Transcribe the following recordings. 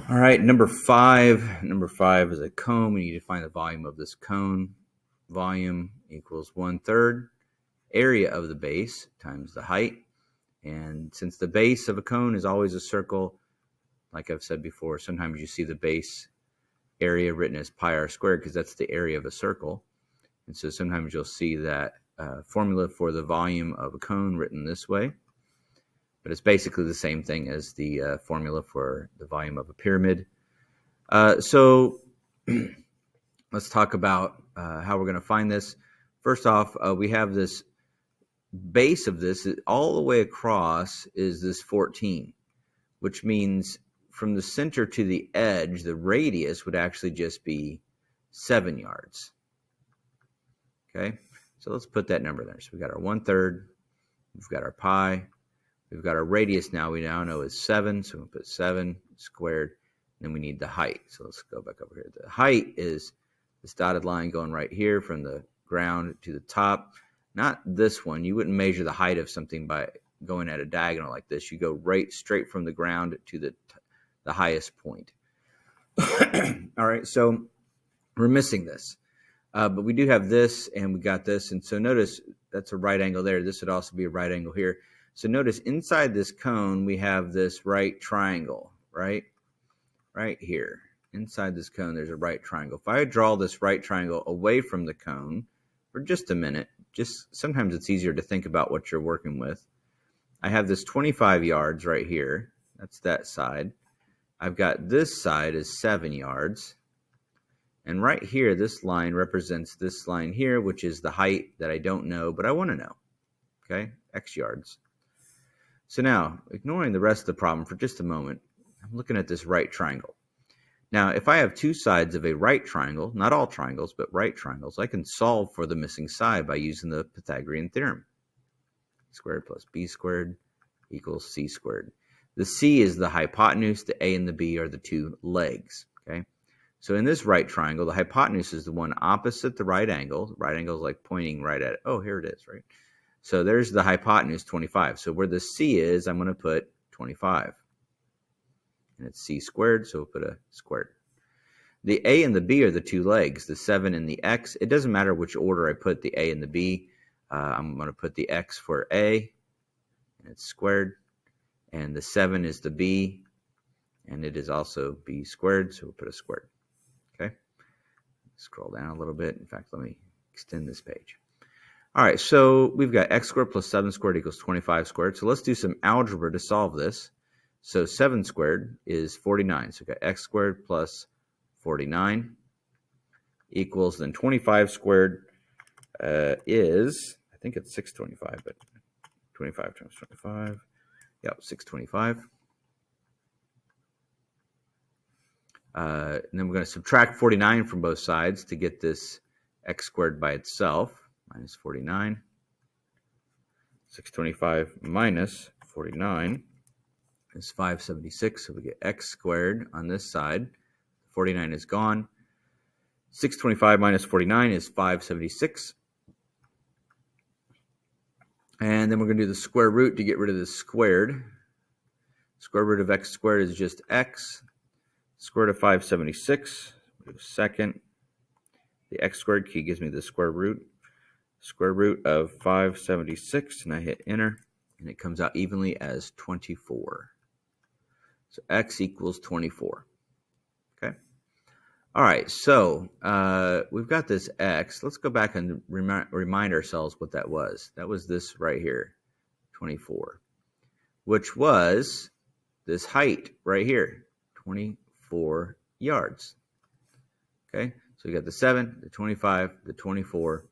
All right, number five. Number five is a cone. We need to find the volume of this cone. Volume equals 1/3 area of the base times the height. And since the base of a cone is always a circle, like I've said before, sometimes you see the base area written as pi r squared because that's the area of a circle. And so sometimes you'll see that formula for the volume of a cone written this way. But it's basically the same thing as the formula for the volume of a pyramid. So let's talk about how we're going to find this. First off, we have this base of this all the way across is this 14, which means from the center to the edge, the radius would actually just be 7 yards. Okay, so let's put that number there. So we got our 1/3, we've got our pi, we've got our radius now. We now know is 7, so we'll put 7 squared. And then we need the height. So let's go back over here. The height is this dotted line going right here from the ground to the top. Not this one. You wouldn't measure the height of something by going at a diagonal like this. You go right straight from the ground to the highest point. All right, so we're missing this. But we do have this, and we got this. And so notice that's a right angle there. This would also be a right angle here. So notice inside this cone, we have this right triangle, right? Right here. Inside this cone, there's a right triangle. If I draw this right triangle away from the cone for just a minute, just sometimes it's easier to think about what you're working with. I have this 25 yards right here. That's that side. I've got this side is 7 yards. And right here, this line represents this line here, which is the height that I don't know, but I want to know. Okay, X yards. So now, ignoring the rest of the problem for just a moment, I'm looking at this right triangle. Now, if I have two sides of a right triangle, not all triangles, but right triangles, I can solve for the missing side by using the Pythagorean theorem. Squared plus b squared equals c squared. The c is the hypotenuse, the a and the b are the two legs. Okay. So in this right triangle, the hypotenuse is the one opposite the right angle. Right angle is like pointing right at it. Oh, here it is, right? So there's the hypotenuse, 25. So where the c is, I'm going to put 25. And it's c squared, so we'll put a squared. The a and the b are the two legs, the 7 and the x. It doesn't matter which order I put the a and the b. I'm going to put the x for a, and it's squared. And the 7 is the b, and it is also b squared, so we'll put a squared. Okay, scroll down a little bit. In fact, let me extend this page. All right, so we've got x squared plus 7 squared equals 25 squared. So let's do some algebra to solve this. So 7 squared is 49. So we've got x squared plus 49 equals, then 25 squared is, I think it's 625, but 25 times 25, yep, 625. And then we're going to subtract 49 from both sides to get this x squared by itself, minus 49. 625 minus 49 is 576, so we get x squared on this side. 49 is gone. 625 minus 49 is 576. And then we're going to do the square root to get rid of the squared. Square root of x squared is just x. Square root of 576, do second. The x squared key gives me the square root. Square root of 576, and I hit enter, and it comes out evenly as 24. So x equals 24. Okay. All right, so we've got this x. Let's go back and remind ourselves what that was. That was this right here, 24, which was this height right here, 24 yards. Okay, so we got the 7, the 25, the 24,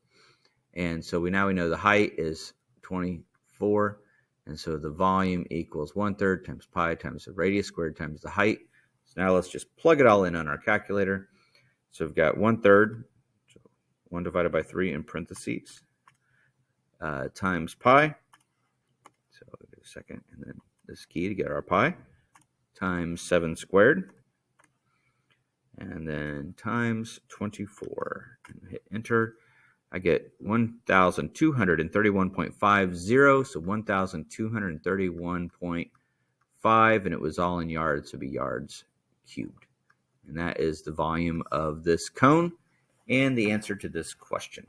and so we know the height is 24, and so the volume equals 1/3 times pi times the radius squared times the height. So now let's just plug it all in on our calculator. So we've got 1/3, so 1 divided by 3 in parentheses, times pi. So I'll do a second, and then this key to get our pi, times 7 squared, and then times 24, and hit enter. I get 1,231.50, so 1,231.5, and it was all in yards, so it'd be yards cubed. And that is the volume of this cone and the answer to this question.